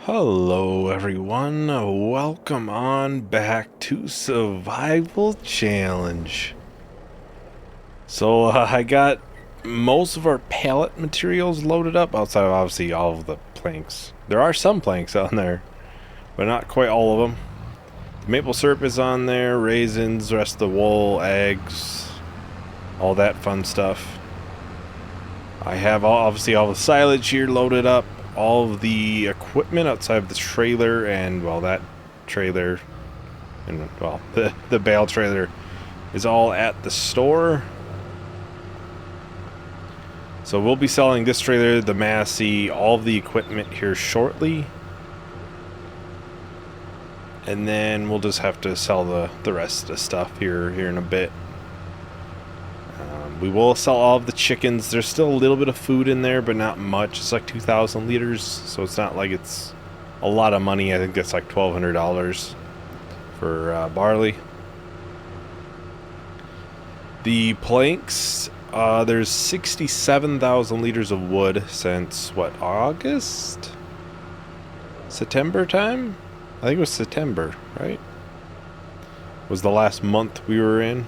Hello everyone, welcome on back to Survival Challenge. So I got most of our pallet materials loaded up, outside of obviously all of the planks. There are some planks on there, but not quite all of them. The maple syrup is on there, raisins, the rest of the wool, eggs, all that fun stuff. I have obviously all the silage here loaded up. All of the equipment outside of the trailer and, well, that trailer and, well, the bale trailer is all at the store. So we'll be selling this trailer, the Massey, all of the equipment here shortly. And then we'll just have to sell the rest of the stuff here in a bit. We will sell all of the chickens. There's still a little bit of food in there, but not much. It's like 2,000 liters, so it's not like it's a lot of money. I think that's like $1,200 for barley. The planks, there's 67,000 liters of wood since, what, August? September time? I think it was September, right? Was the last month we were in.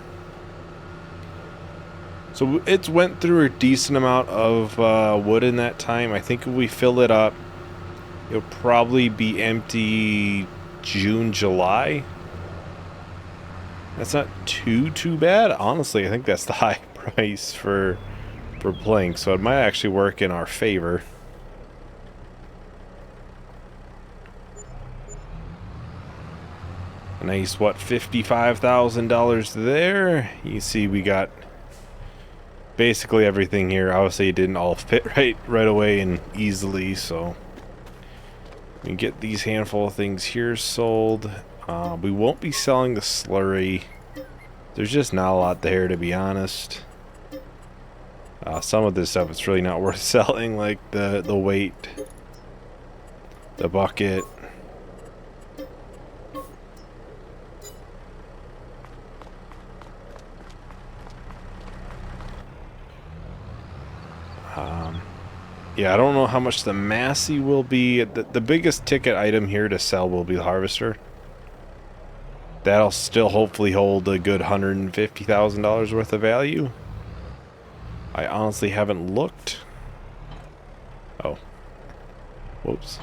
So it's went through a decent amount of wood in that time. I think if we fill it up, it'll probably be empty June, July. That's not too bad. Honestly, I think that's the high price for planks, so it might actually work in our favor. A nice, what, $55,000 there. You see we got basically everything here. Obviously it didn't all fit right away and easily, so we can get these handful of things here sold. We won't be selling the slurry. There's just not a lot there, to be honest. Some of this stuff is really not worth selling, like the weight, the bucket. Yeah, I don't know how much the Massey will be. The biggest ticket item here to sell will be the harvester. That'll still hopefully hold a good $150,000 worth of value. I honestly haven't looked. Oh. Whoops.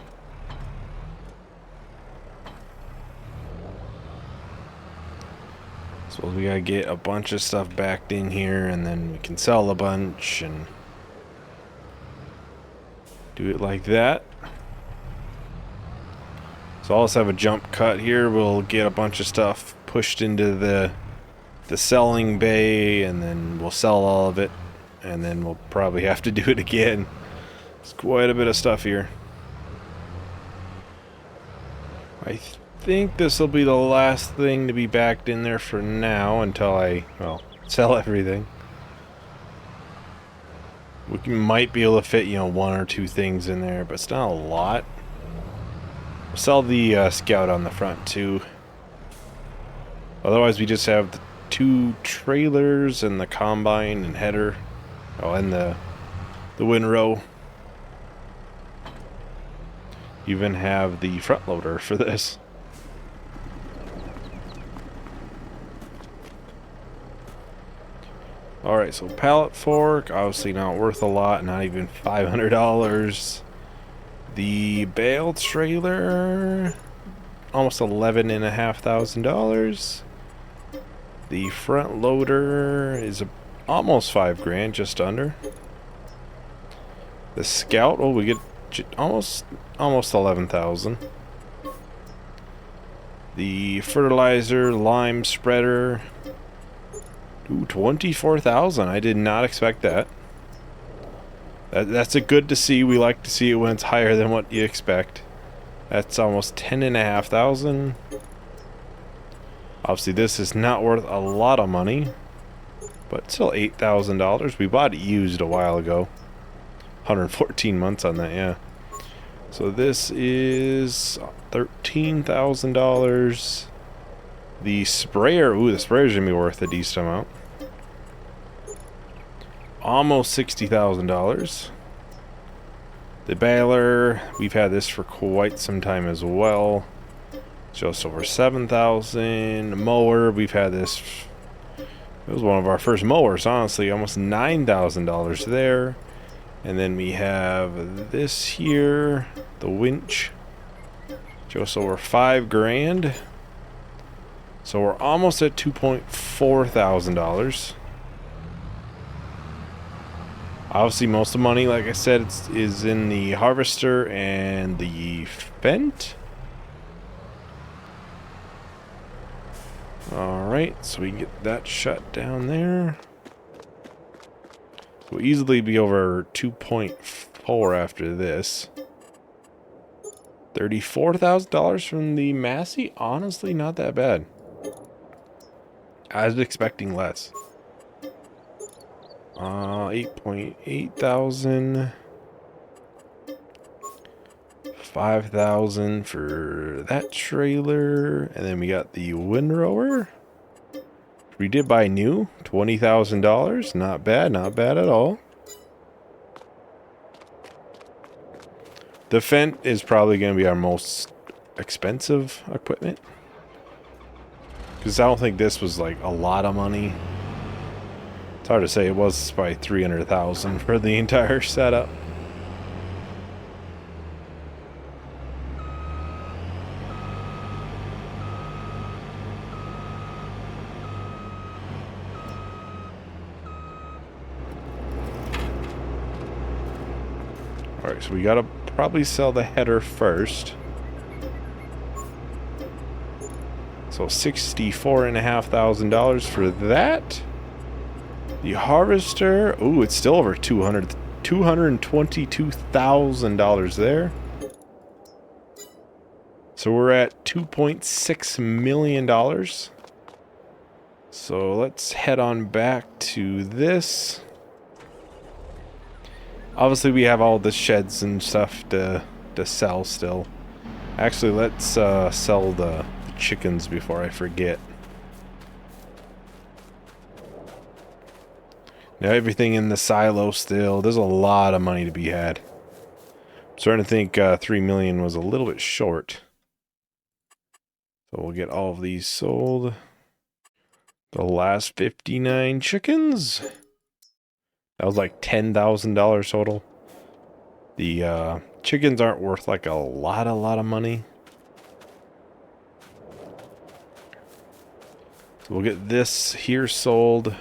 So we gotta get a bunch of stuff backed in here, and then we can sell a bunch and do it like that. So I'll also have a jump cut here. We'll get a bunch of stuff pushed into the selling bay, and then we'll sell all of it, and then we'll probably have to do it again. It's quite a bit of stuff here. I think this will be the last thing to be backed in there for now until I, well, sell everything. We might be able to fit, you know, one or two things in there, but it's not a lot. We'll sell the Scout on the front too. Otherwise, we just have the two trailers and the combine and header. Oh, and the windrow. Even have the front loader for this. Alright, so pallet fork, obviously not worth a lot, not even $500. The bale trailer, almost $11,500. The front loader is almost $5,000, just under. The Scout, oh, we get almost 11,000. The fertilizer lime spreader. Ooh, 24,000. I did not expect that. That's a good to see. We like to see it when it's higher than what you expect. That's almost 10,500. Obviously, this is not worth a lot of money, but still $8,000. We bought it used a while ago. 114 months on that, yeah. So this is $13,000. The sprayer, ooh, the sprayer's gonna be worth a decent amount. Almost $60,000. The baler, we've had this for quite some time as well. Just over 7,000. Mower, we've had this. It was one of our first mowers, honestly. Almost $9,000 there. And then we have this here, the winch. Just over $5,000. So we're almost at $2.4 thousand. Obviously, most of the money, like I said, is in the harvester and the Fent. Alright, so we can get that shut down there. We'll easily be over 2.4 after this. $34,000 from the Massey? Honestly, not that bad. I was expecting less. 8.8 thousand. 5,000 for that trailer. And then we got the windrower. We did buy new. $20,000. Not bad, not bad at all. The Fent is probably going to be our most expensive equipment. Because I don't think this was like a lot of money. It's hard to say. It was probably $300,000 for the entire setup. Alright, so we gotta probably sell the header first. So $64,500 for that. The harvester, ooh, it's still over $222,000 there. So we're at $2.6 million. So let's head on back to this. Obviously, we have all the sheds and stuff to sell still. Actually, let's sell the chickens before I forget. Now everything in the silo still. There's a lot of money to be had. I'm starting to think 3 million was a little bit short. So we'll get all of these sold. The last 59 chickens. That was like $10,000 total. The chickens aren't worth like a lot of money. So we'll get this here sold.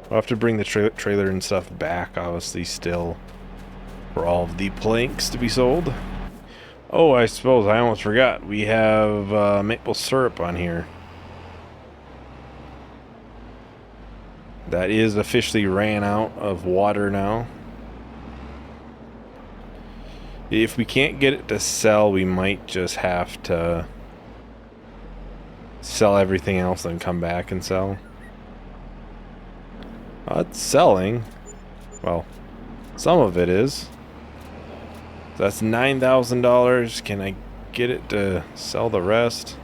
We'll have to bring the trailer and stuff back, obviously, still. For all of the planks to be sold. Oh, I suppose I almost forgot. We have maple syrup on here. That is officially ran out of water now. If we can't get it to sell, we might just have to sell everything else and come back and sell. It's selling. Well, some of it is. So that's $9,000. Can I get it to sell the rest?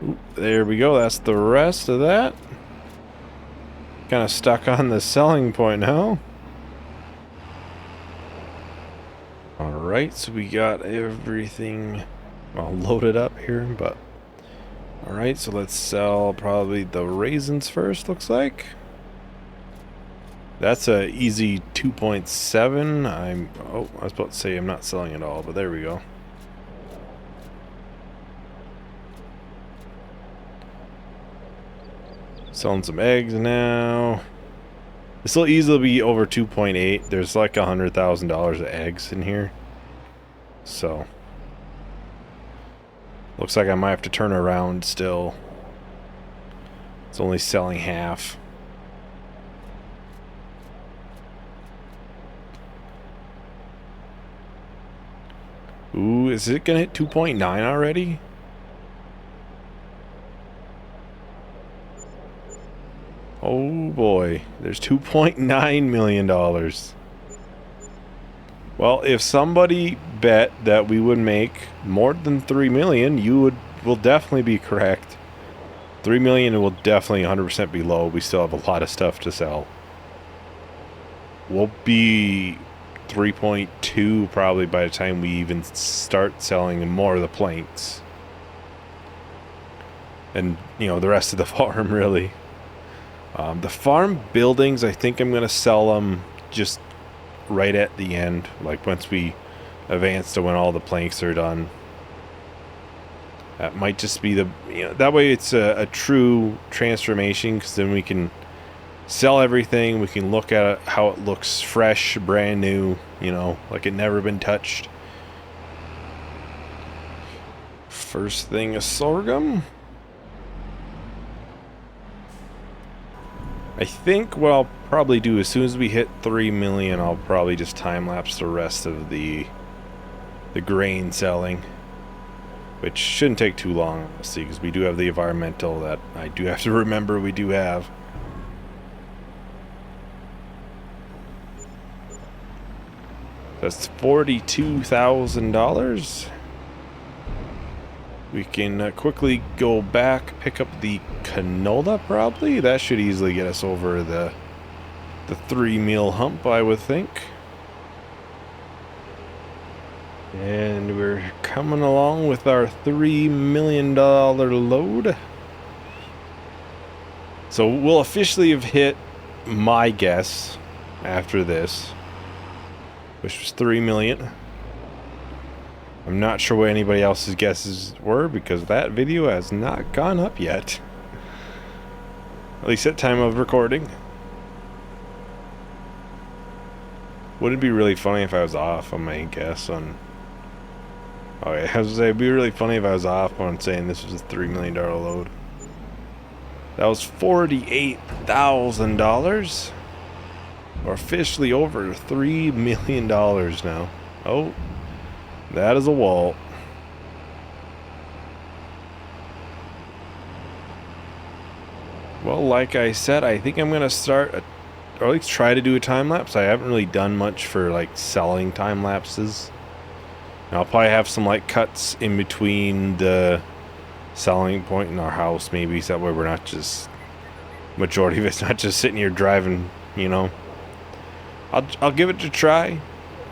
Ooh, there we go. That's the rest of that. Kind of stuck on the selling point now. Alright, so we got everything well loaded up here, but alright, so let's sell probably the raisins first, looks like. That's a easy 2.7. I was about to say I'm not selling it all, but there we go. Selling some eggs now. This will easily be over 2.8. There's like $100,000 of eggs in here. So looks like I might have to turn around still. It's only selling half. Ooh, is it gonna hit 2.9 already? Oh boy, there's $2.9 million. Well, if somebody bet that we would make more than 3 million, you will definitely be correct. 3 million will definitely 100% be low. We still have a lot of stuff to sell. we'll be 3.2 probably by the time we even start selling more of the planks. And, you know, the rest of the farm, really. The farm buildings, I think I'm going to sell them just right at the end. Like, once we advance to when all the planks are done. That might just be the... You know, that way it's a true transformation, because then we can sell everything. We can look at it, how it looks fresh, brand new, you know, like it never been touched. First thing is sorghum. I think what I'll probably do as soon as we hit 3 million, I'll probably just time-lapse the rest of the grain selling, which shouldn't take too long, honestly, because we do have the environmental that I do have to remember we do have. That's $42,000. We can quickly go back, pick up the canola, probably. That should easily get us over the 3 meal hump, I would think. And we're coming along with our $3 million load. So we'll officially have hit my guess after this, which was 3 million. I'm not sure what anybody else's guesses were, because that video has not gone up yet. At least at time of recording. Would it be really funny if I was off on my guess on... Okay, I was gonna say, it'd be really funny if I was off on saying this was a $3 million load. That was $48,000. We're officially over $3 million now. Oh, that is a wall. Well, like I said, I think I'm gonna start, or at least try to do a time lapse. I haven't really done much for like selling time lapses. I'll probably have some like cuts in between the selling point in our house, maybe, so that way we're not just, majority of it's not just sitting here driving, you know. I'll give it a try.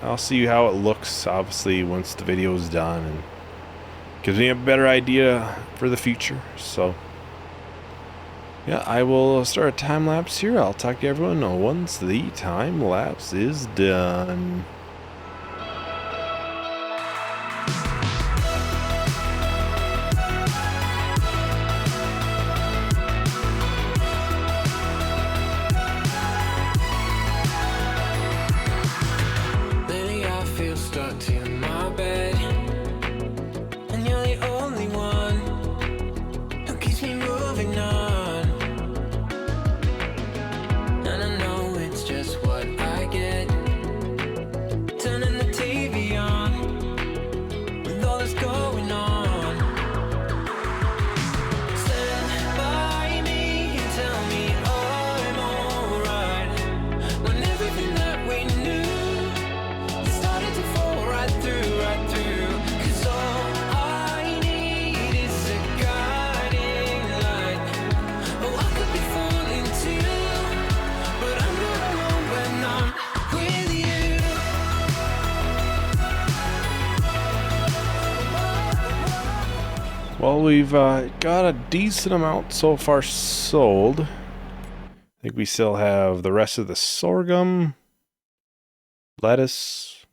I'll see how it looks, obviously, once the video is done, and gives me a better idea for the future. So yeah, I will start a time lapse here. I'll talk to everyone once the time lapse is done. Well, we've got a decent amount so far sold. I think we still have the rest of the sorghum, lettuce.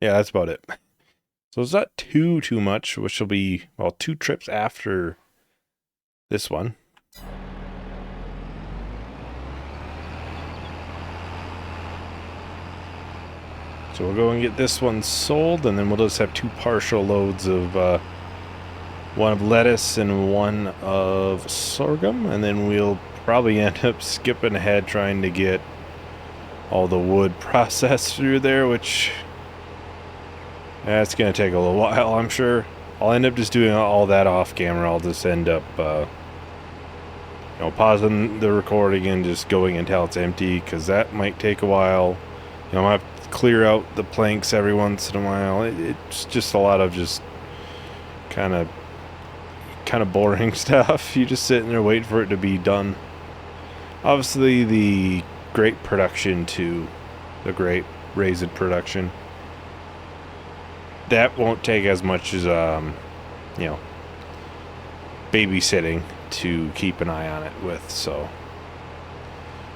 Yeah, that's about it. So it's not too much, which will be, well, 2 trips after this one. So we'll go and get this one sold, and then we'll just have 2 partial loads of one of lettuce and one of sorghum, and then we'll probably end up skipping ahead trying to get all the wood processed through there, which that's going to take a little while, I'm sure. I'll end up just doing all that off camera. I'll just end up you know, pausing the recording and just going until it's empty, because that might take a while. You know, I have to clear out the planks every once in a while. It's just a lot of just kind of boring stuff. You just sitting there waiting for it to be done. Obviously, the grape production to the grape raisin production. That won't take as much as, you know, babysitting to keep an eye on it with, so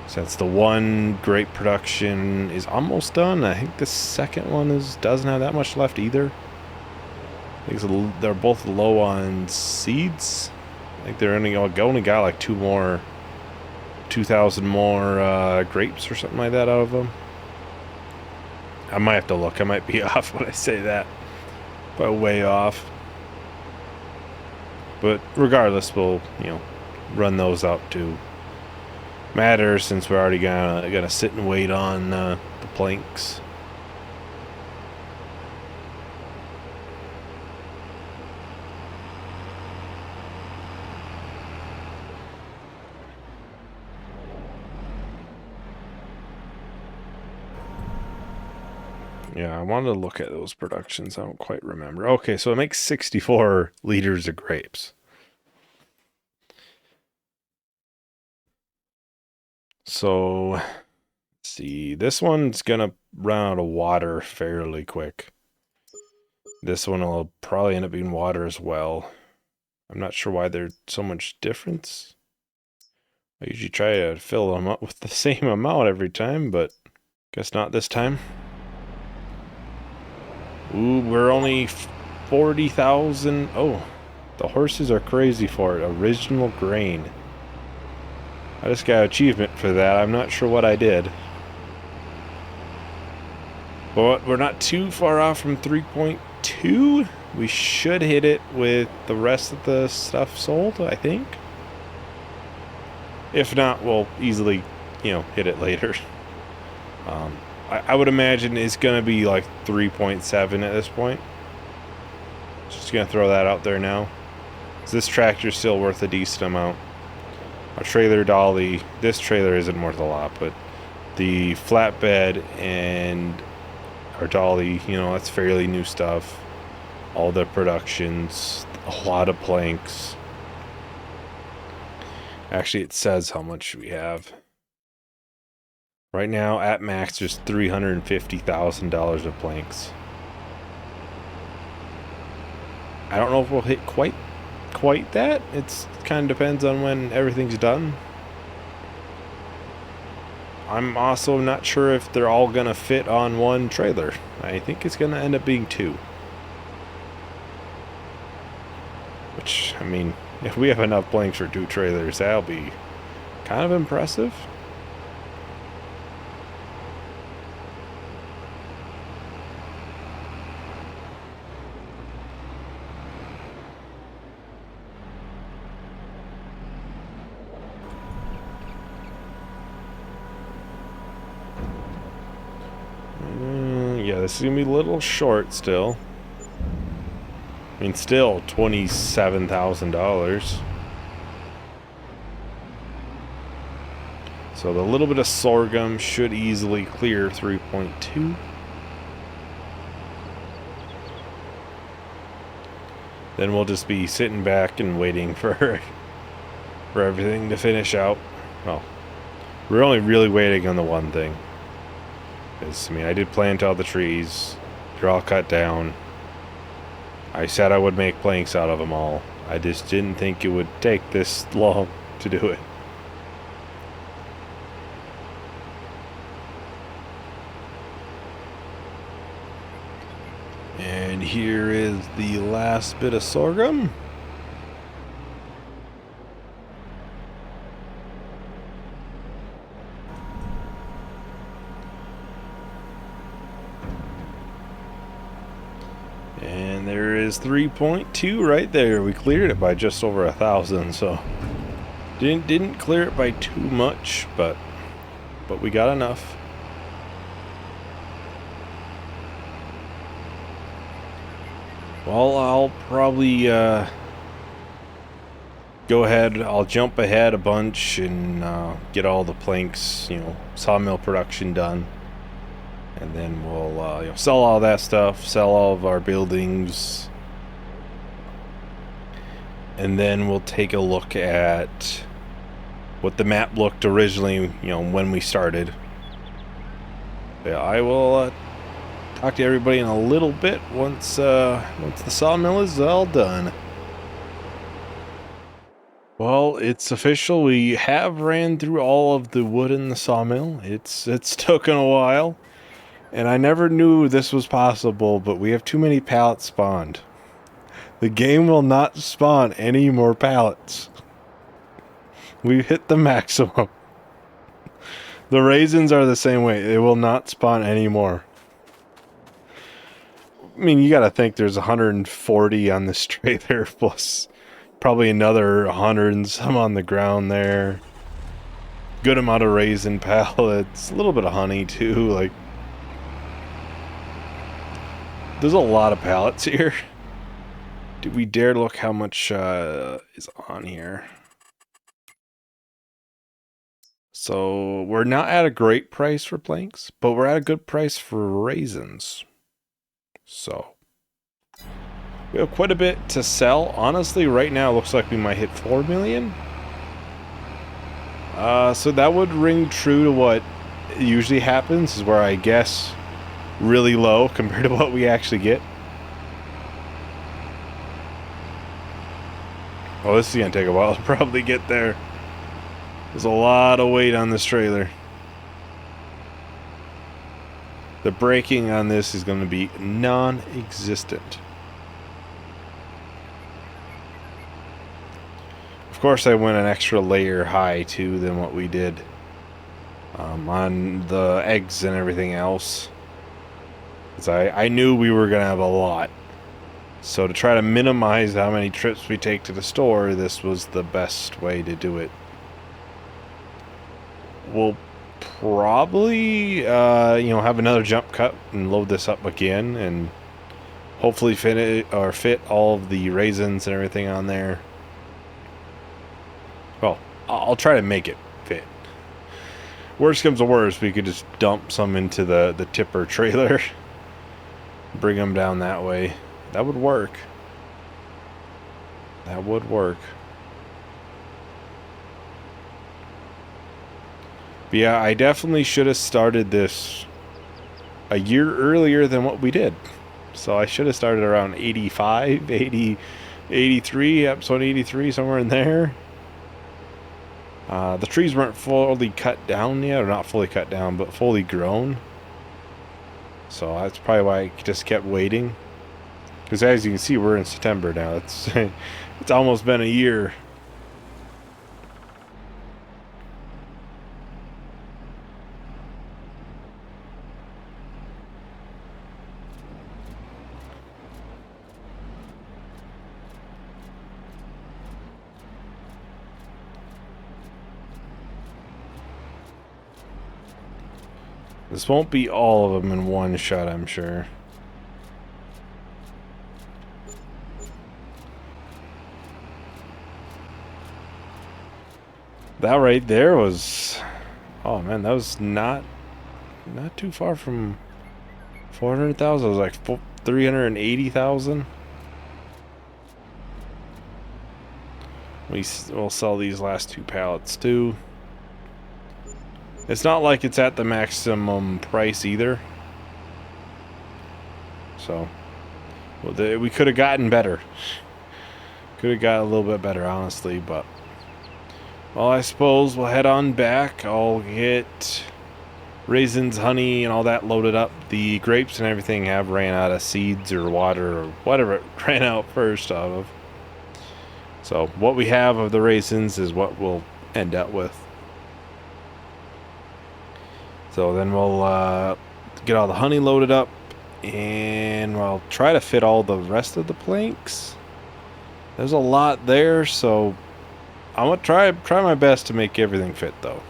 since the one grape production is almost done, I think the second one doesn't have that much left either. I think they're both low on seeds. I think they're only got like 2,000 more grapes or something like that out of them. I might have to look. I might be off when I say that, but way off. But regardless, we'll, you know, run those out too. Matters since we're already gonna sit and wait on the planks. Yeah, I wanted to look at those productions. I don't quite remember. Okay, so it makes 64 liters of grapes. So, let's see. This one's gonna run out of water fairly quick. This one will probably end up being water as well. I'm not sure why there's so much difference. I usually try to fill them up with the same amount every time, but guess not this time. Ooh, we're only 40,000. Oh, the horses are crazy for it. Original grain. I just got an achievement for that. I'm not sure what I did. But we're not too far off from 3.2. We should hit it with the rest of the stuff sold, I think. If not, we'll easily, you know, hit it later. I would imagine it's going to be like 3.7 at this point. Just going to throw that out there now. So this tractor's still worth a decent amount. Our trailer dolly, this trailer isn't worth a lot, but the flatbed and our dolly, you know, that's fairly new stuff. All the productions, a lot of planks. Actually, it says how much we have. Right now, at max, there's $350,000 of planks. I don't know if we'll hit quite that. It's kind of depends on when everything's done. I'm also not sure if they're all gonna fit on one trailer. I think it's gonna end up being two. Which, I mean, if we have enough planks for two trailers, that'll be kind of impressive. Yeah, this is gonna be a little short still. I mean, still $27,000. So the little bit of sorghum should easily clear 3.2. Then we'll just be sitting back and waiting for everything to finish out. Well, we're only really waiting on the one thing. I mean, I did plant all the trees. They're all cut down. I said I would make planks out of them all. I just didn't think it would take this long to do it. And here is the last bit of sorghum. And there is 3.2 right there. We cleared it by just over 1,000, so didn't clear it by too much, but we got enough. Well, I'll probably go ahead. I'll jump ahead a bunch and get all the planks, you know, sawmill production done. And then we'll you know, sell all that stuff, sell all of our buildings. And then we'll take a look at what the map looked originally, you know, when we started. Yeah, I will talk to everybody in a little bit once the sawmill is all done. Well, it's official. We have ran through all of the wood in the sawmill. It's taken a while, and I never knew this was possible, but we have too many pallets spawned. The game will not spawn any more pallets. We hit the maximum. The raisins are the same way. They will not spawn anymore. I mean, you gotta think there's 140 on this trailer, plus probably another 100 and some on the ground there. Good amount of raisin pallets. A little bit of honey, too. Like, there's a lot of pallets here. Do we dare look how much is on here? So, we're not at a great price for planks, but we're at a good price for raisins. So, we have quite a bit to sell. Honestly, right now it looks like we might hit 4 million. So that would ring true to what usually happens, is where I guess really low compared to what we actually get. Oh, this is going to take a while to probably get there. There's a lot of weight on this trailer. The braking on this is going to be non-existent. Of course, I went an extra layer high, too, than what we did on the eggs and everything else. Because I knew we were going to have a lot. So to try to minimize how many trips we take to the store, this was the best way to do it. We'll probably, have another jump cut and load this up again, and hopefully fit all of the raisins and everything on there. Well, I'll try to make it fit. Worst comes to worst, we could just dump some into the tipper trailer, bring them down that way. That would work. That would work. But yeah, I definitely should have started this a year earlier than what we did. So I should have started around 85, 80, 83, episode 83, somewhere in there. The trees weren't fully cut down yet, or not fully cut down, but fully grown. So that's probably why I just kept waiting. Because as you can see, we're in September now. It's almost been a year. This won't be all of them in one shot, I'm sure. That right there was... Oh man, that was not too far from 400,000. It was like 380,000. We'll sell these last two pallets too. It's not like it's at the maximum price either. So, well, we could have gotten better. Could have got a little bit better, honestly, but... Well, I suppose we'll head on back. I'll get raisins, honey, and all that loaded up. The grapes and everything have ran out of seeds or water or whatever it ran out first out of. So, what we have of the raisins is what we'll end up with. So then we'll get all the honey loaded up, and we'll try to fit all the rest of the planks. There's a lot there, so I'm gonna try my best to make everything fit, though.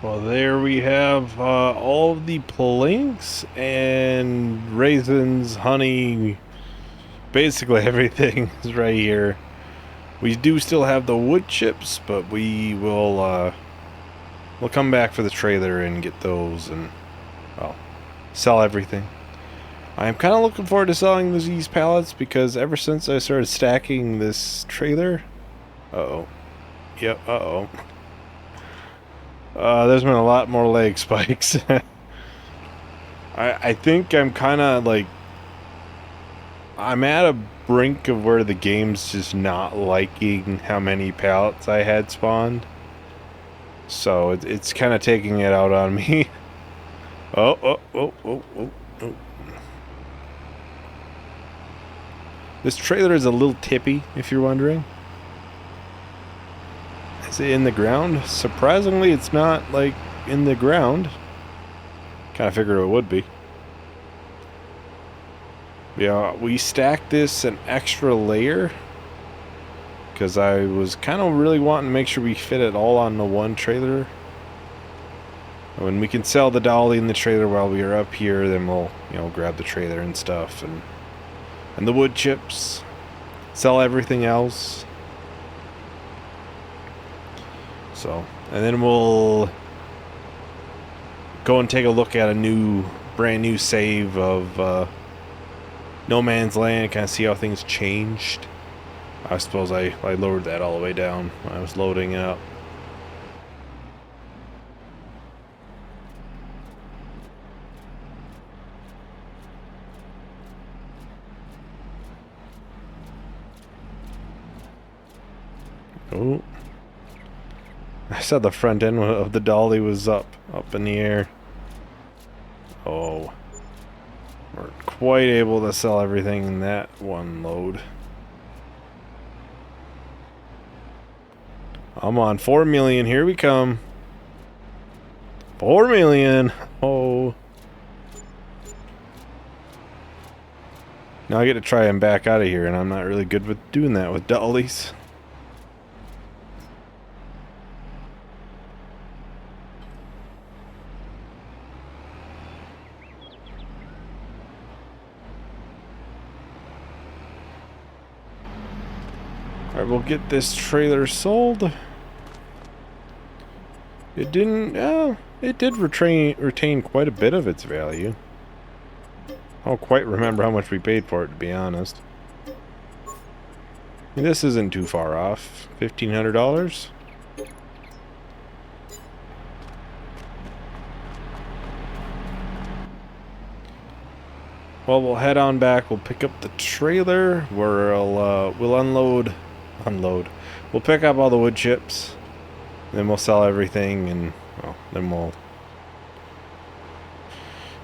Well, there we have all of the planks and raisins, honey, basically everything is right here. We do still have the wood chips, but we will we'll come back for the trailer and get those and, well, sell everything. I'm kind of looking forward to selling these pallets because ever since I started stacking this trailer... Uh-oh. Yep, uh-oh. There's been a lot more leg spikes. I think I'm kind of like... I'm at a brink of where the game's just not liking how many pallets I had spawned. So it's kind of taking it out on me. Oh. This trailer is a little tippy, if you're wondering. Is it in the ground? Surprisingly, it's not, like, in the ground. Kind of figured it would be. Yeah, we stacked this an extra layer because I was kind of really wanting to make sure we fit it all on the one trailer. When we can sell the dolly and the trailer while we are up here, then we'll, you know, grab the trailer and stuff and the wood chips, sell everything else. So, and then we'll go and take a look at a brand new save of No Man's Land, kind of see how things changed. I suppose I lowered that all the way down when I was loading it up. Oh. I saw the front end of the dolly was up in the air. Oh. We're quite able to sell everything in that one load. I'm on 4 million. Here we come. 4 million. Oh. Now I get to try and back out of here, and I'm not really good with doing that with dollies. Alright, we'll get this trailer sold. It didn't, it did retain quite a bit of its value. I don't quite remember how much we paid for it, to be honest. I mean, this isn't too far off. $1,500? Well, we'll head on back. We'll pick up the trailer where we'll unload. We'll pick up all the wood chips. Then we'll sell everything, and well, then we'll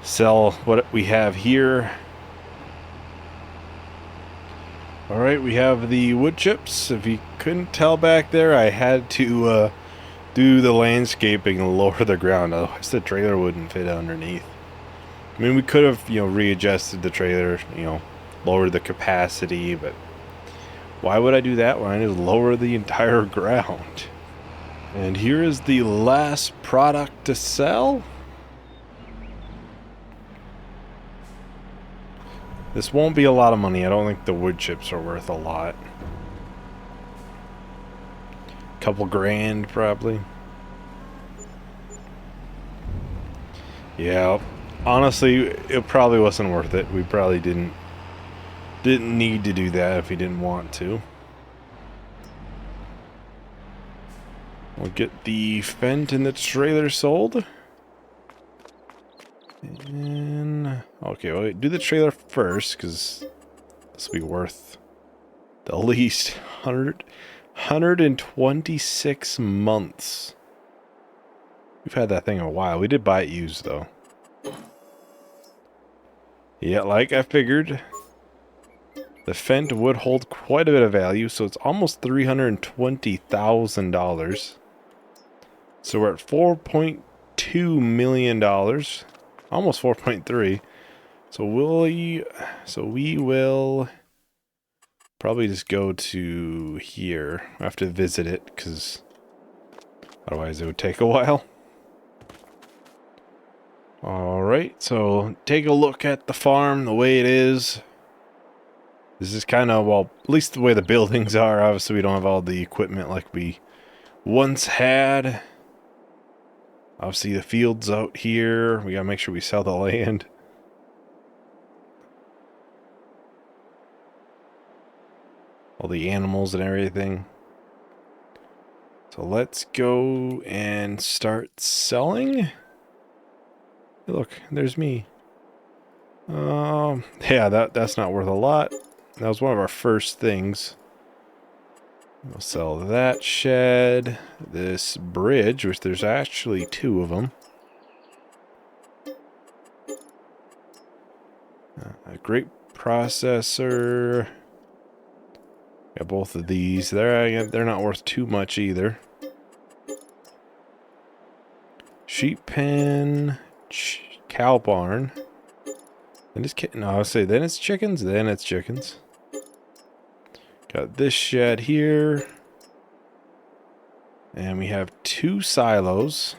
sell what we have here. Alright, we have the wood chips. If you couldn't tell back there, I had to do the landscaping and lower the ground, otherwise the trailer wouldn't fit underneath. I mean, we could have, you know, readjusted the trailer, you know, lowered the capacity, but why would I do that when I just lower the entire ground? And here is the last product to sell. This won't be a lot of money. I don't think the wood chips are worth a lot. Couple grand, probably. Yeah, honestly, it probably wasn't worth it. We probably didn't need to do that if we didn't want to. We'll get the Fent and the trailer sold. And okay, we'll do the trailer first because this will be worth the least 126 months. We've had that thing a while. We did buy it used though. Yeah, like I figured, the Fent would hold quite a bit of value, so it's almost $320,000. So we're at $4.2 million. Almost 4.3. So we will probably just go to here. I have to visit it because otherwise it would take a while. Alright, so take a look at the farm, the way it is. This is kind of, well, at least the way the buildings are. Obviously we don't have all the equipment like we once had. Obviously the field's out here. We gotta make sure we sell the land. all the animals and everything. So let's go and start selling. Hey, look, there's me. Yeah, that's not worth a lot. That was one of our first things. We'll sell that shed, this bridge, which there's actually 2 of them. A grape processor. Got both of these. They're not worth too much either. Sheep pen, cow barn. And just no, I'll say then it's chickens. Then it's chickens. Got this shed here, and we have 2 silos.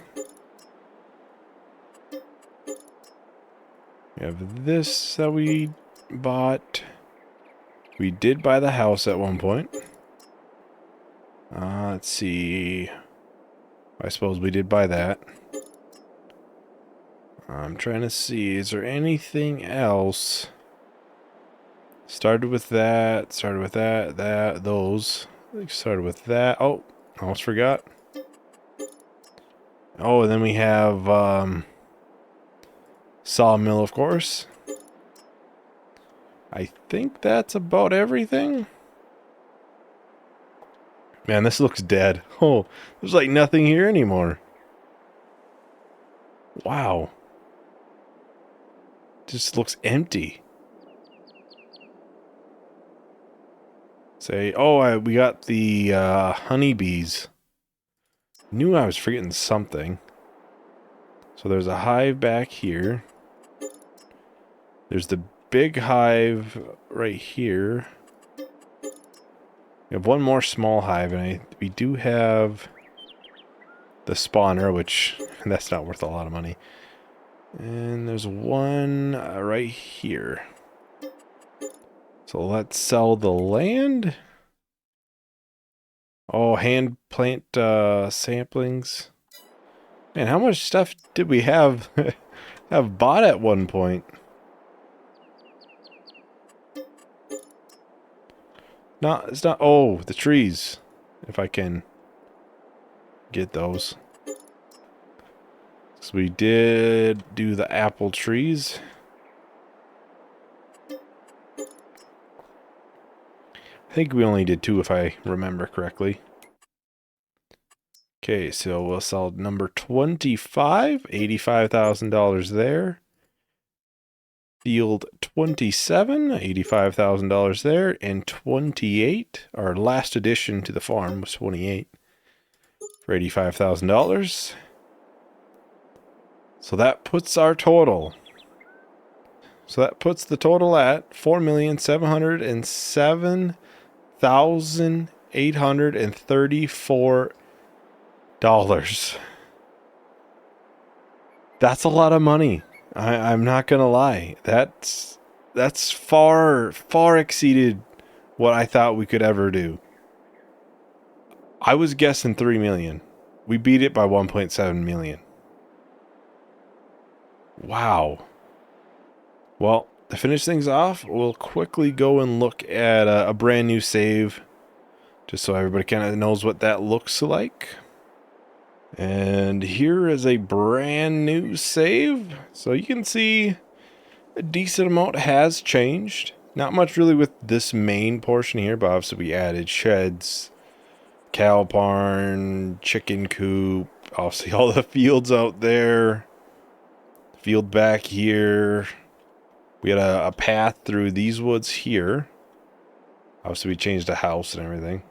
We have this that we bought. We did buy the house at one point. Let's see. I suppose we did buy that. I'm trying to see, is there anything else? Started with that, those. Started with that. Oh, almost forgot. Oh, and then we have, sawmill, of course. I think that's about everything. Man, this looks dead. Oh, there's like nothing here anymore. Wow. Just looks empty. Say, oh, we got the honeybees. Knew I was forgetting something. So there's a hive back here. There's the big hive right here. We have one more small hive, and we do have the spawner, which that's not worth a lot of money. And there's one right here. So let's sell the land. Oh, hand plant samplings. Man, how much stuff did we have bought at one point? No, it's not. Oh, the trees. If I can get those. So we did do the apple trees. I think we only did 2 if I remember correctly. Okay, so we'll sell number 25, $85,000 there. Field 27, $85,000 there. And 28, our last addition to the farm was 28 for $85,000. So that puts our total. So that puts the total at $4,707,834. That's a lot of money. I'm not gonna lie. That's far exceeded what I thought we could ever do. I was guessing 3 million. We beat it by 1.7 million. Wow. Well, to finish things off, we'll quickly go and look at a brand new save, just so everybody kind of knows what that looks like. And here is a brand new save. So you can see a decent amount has changed. Not much really with this main portion here, but obviously we added sheds, cow barn, chicken coop, obviously all the fields out there, field back here. We had a path through these woods here. Obviously we changed the house and everything.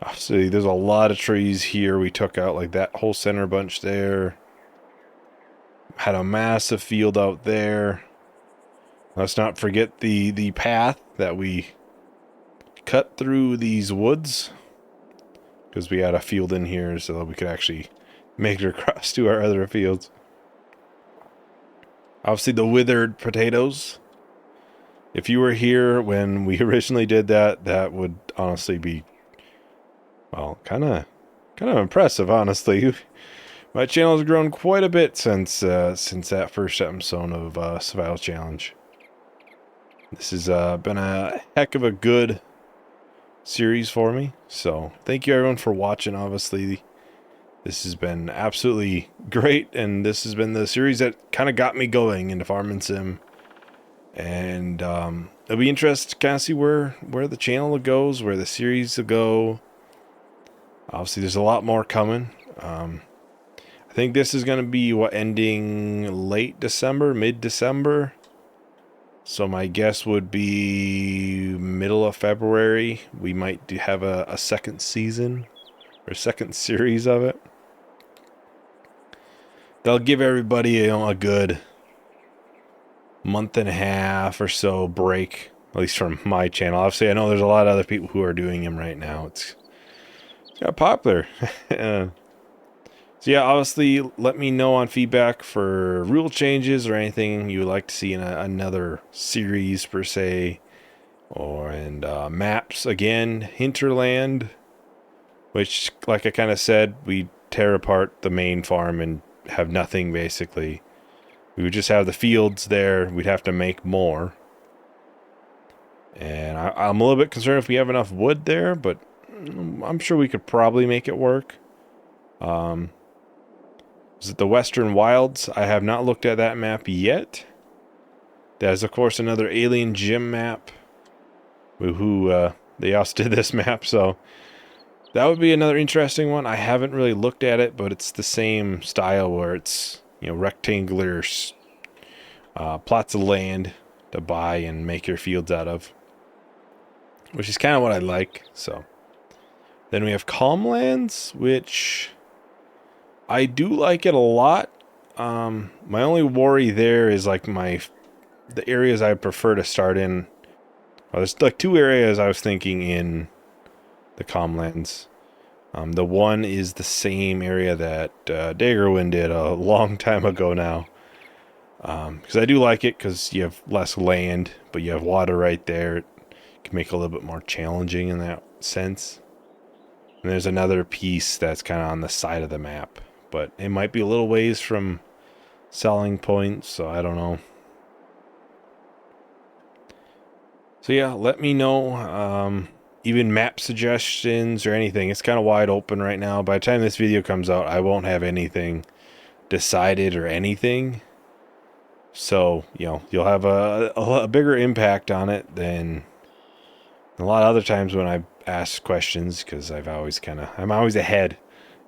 Obviously, there's a lot of trees here we took out, like that whole center bunch there. Had a massive field out there. Let's not forget the path that we cut through these woods, because we had a field in here so that we could actually make it across to our other fields. Obviously, the withered potatoes. If you were here when we originally did that, that would honestly be, well, kind of impressive, honestly. My channel has grown quite a bit since that first episode of Survival Challenge. This has been a heck of a good series for me. So thank you everyone for watching. Obviously, this has been absolutely great, and this has been the series that kind of got me going into Farm and Sim. And it'll be interesting to kind of see where the channel goes, where the series will go. Obviously, there's a lot more coming. I think this is going to be ending late December, mid-December. So my guess would be middle of February. We might have a second season or second series of it. They'll give everybody, you know, a good month and a half or so break, at least from my channel. Obviously, I know there's a lot of other people who are doing them right now. It's got popular. So yeah, obviously, let me know on feedback for rule changes or anything you would like to see in another series per se, or maps again. Hinterland, which, like I kind of said, we tear apart the main farm and have nothing basically. We would just have the fields there. We'd have to make more, and I'm a little bit concerned if we have enough wood there, but I'm sure we could probably make it work. Is it the Western Wilds? I have not looked at that map yet. That is, of course, another Alien Gym map. Who they also did this map, so that would be another interesting one. I haven't really looked at it, but it's the same style where it's, you know, rectangular plots of land to buy and make your fields out of, which is kind of what I like. So then we have Calmlands, which I do like it a lot. My only worry there is like the areas I prefer to start in. Well, there's like two areas I was thinking in the Calmlands. The one is the same area that Daggerwind did a long time ago now. Because I do like it because you have less land, but you have water right there. It can make it a little bit more challenging in that sense. And there's another piece that's kind of on the side of the map, but it might be a little ways from selling points, so I don't know. So yeah, let me know. Even map suggestions or anything. It's kind of wide open right now. By the time this video comes out, I won't have anything decided or anything. So, you know, you'll have a bigger impact on it than a lot of other times when I ask questions, because I'm always ahead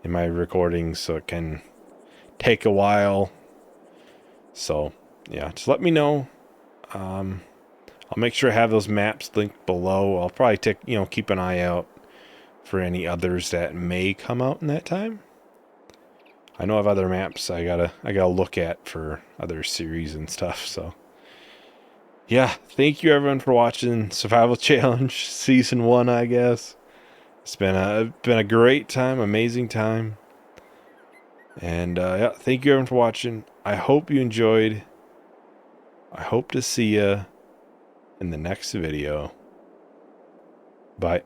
in my recordings, so it can take a while. So, yeah, just let me know. I'll make sure I have those maps linked below. I'll probably keep an eye out for any others that may come out in that time. I know I have other maps I gotta look at for other series and stuff. So yeah, thank you everyone for watching Survival Challenge Season 1, I guess. It's been a great time, amazing time. And yeah, thank you everyone for watching. I hope you enjoyed. I hope to see you in the next video. Bye.